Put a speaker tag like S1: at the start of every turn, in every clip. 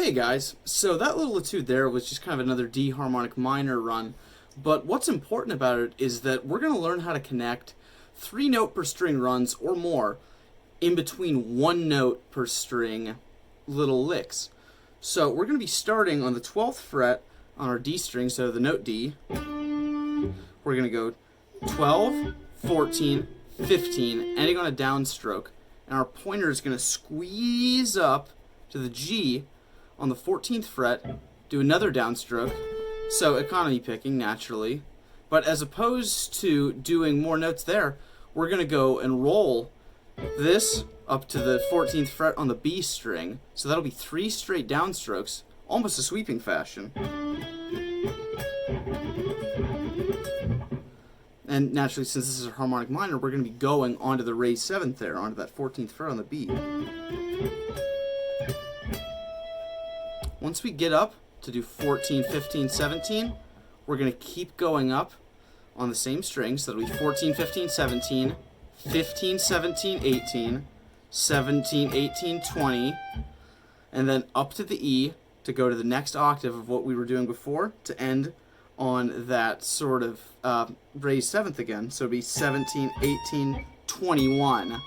S1: Hey guys, so that little etude there was just kind of another D harmonic minor run, but what's important about it is that we're going to learn how to connect 3 note per string runs or more in between 1 note per string little licks. So we're going to be starting on the 12th fret on our D string, so the note D. We're going to go 12, 14, 15, ending on a downstroke, and our pointer is going to squeeze up to the G on the 14th fret, do another downstroke, so economy picking naturally, but as opposed to doing more notes there, we're going to go and roll this up to the 14th fret on the B string, so that'll be 3 straight downstrokes, almost a sweeping fashion. And naturally, since this is a harmonic minor, we're going to be going onto the raised 7th there, onto that 14th fret on the B. Once we get up to do 14, 15, 17, we're going to keep going up on the same string, so that'll be 14, 15, 17, 15, 17, 18, 17, 18, 20, and then up to the E to go to the next octave of what we were doing before to end on that sort of raised 7th again, so it'll be 17, 18, 21.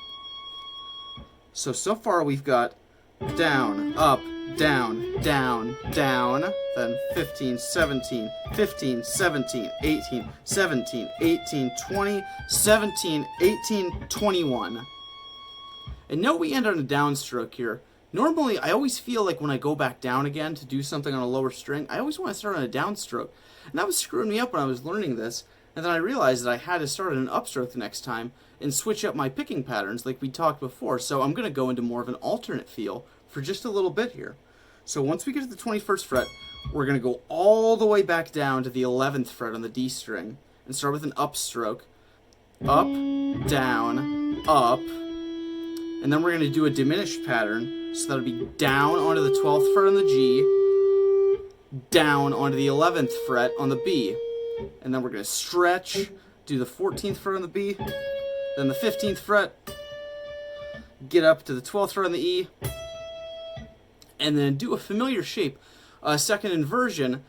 S1: So far we've got down, up, down, down, down, then 15, 17, 15, 17, 18, 17, 18, 20, 17, 18, 21. And note we end on a downstroke here. Normally, I always feel like when I go back down again to do something on a lower string, I always want to start on a downstroke. And that was screwing me up when I was learning this, and then I realized that I had to start on an upstroke the next time and switch up my picking patterns like we talked before. So I'm going to go into more of an alternate feel for just a little bit here. So once we get to the 21st fret, we're going to go all the way back down to the 11th fret on the D string and start with an upstroke. Up, down, up, and then we're going to do a diminished pattern. So that'll be down onto the 12th fret on the G, down onto the 11th fret on the B, and then we're going to stretch, do the 14th fret on the B, then the 15th fret, get up to the 12th fret on the E, and then do a familiar shape, a second inversion,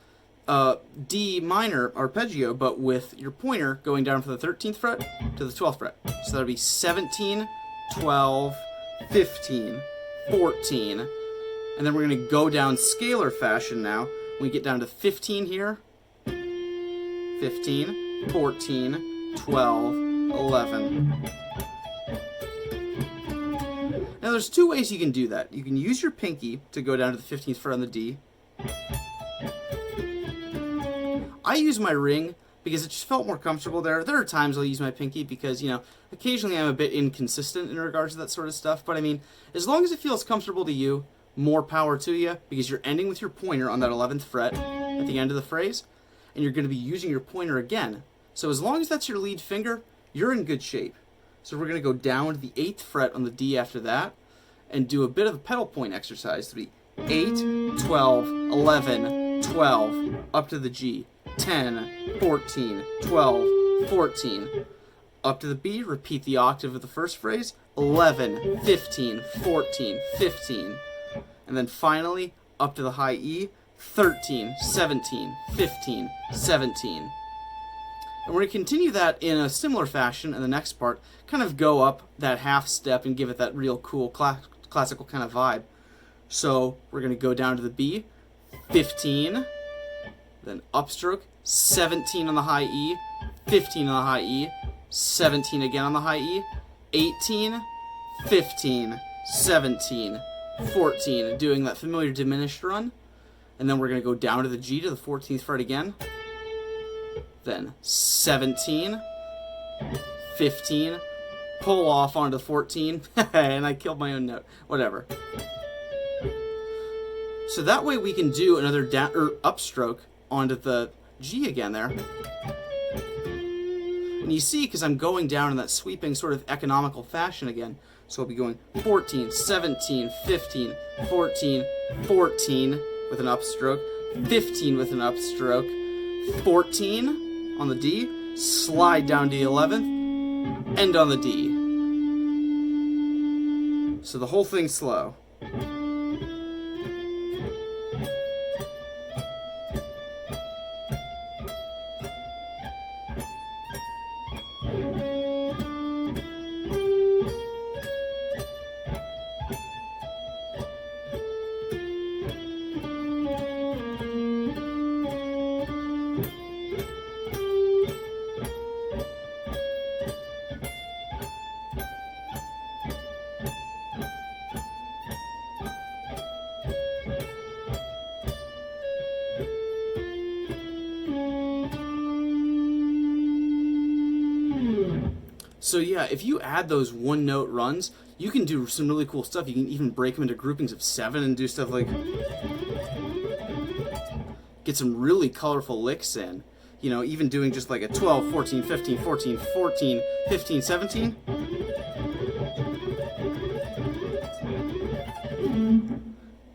S1: D minor arpeggio, but with your pointer going down from the 13th fret to the 12th fret. So that'll be 17, 12, 15, 14, and then we're going to go down scalar fashion now. We get down to 15 here, 15, 14, 12, 11. Now there's 2 ways you can do that. You can use your pinky to go down to the 15th fret on the D. I use my ring because it just felt more comfortable there. There are times I'll use my pinky because, you know, occasionally I'm a bit inconsistent in regards to that sort of stuff. But I mean, as long as it feels comfortable to you, more power to you, because you're ending with your pointer on that 11th fret at the end of the phrase, and you're going to be using your pointer again. So as long as that's your lead finger, you're in good shape. So we're going to go down to the 8th fret on the D after that, and do a bit of a pedal point exercise. To be 8, 12, 11, 12, up to the G, 10, 14, 12, 14. Up to the B, repeat the octave of the first phrase, 11, 15, 14, 15. And then finally, up to the high E, 13, 17, 15, 17. And we're going to continue that in a similar fashion in the next part, kind of go up that half step and give it that real cool classical kind of vibe. So we're going to go down to the B, 15, then upstroke, 17 on the high E, 15 on the high E, 17 again on the high E, 18, 15, 17, 14, doing that familiar diminished run. And then we're going to go down to the G to the 14th fret again. Then 17, 15, pull off onto the 14, and I killed my own note. Whatever. So that way we can do another upstroke onto the G again there. And you see, because I'm going down in that sweeping sort of economical fashion again. So I'll be going 14, 17, 15, 14, 14 with an upstroke, 15 with an upstroke, 14 on the D, slide down to the 11th, end on the D. So the whole thing's slow. So yeah, if you add those one-note runs, you can do some really cool stuff. You can even break them into groupings of 7 and do stuff like get some really colorful licks in. You know, even doing just like a 12, 14, 15, 14, 14, 15, 17.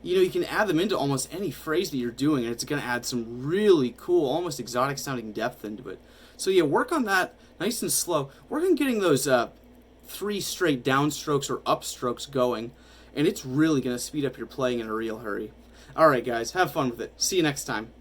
S1: You know, you can add them into almost any phrase that you're doing, and it's going to add some really cool, almost exotic sounding depth into it. So yeah, work on that nice and slow. Work on getting those 3 straight downstrokes or upstrokes going, and it's really going to speed up your playing in a real hurry. Alright guys, have fun with it. See you next time.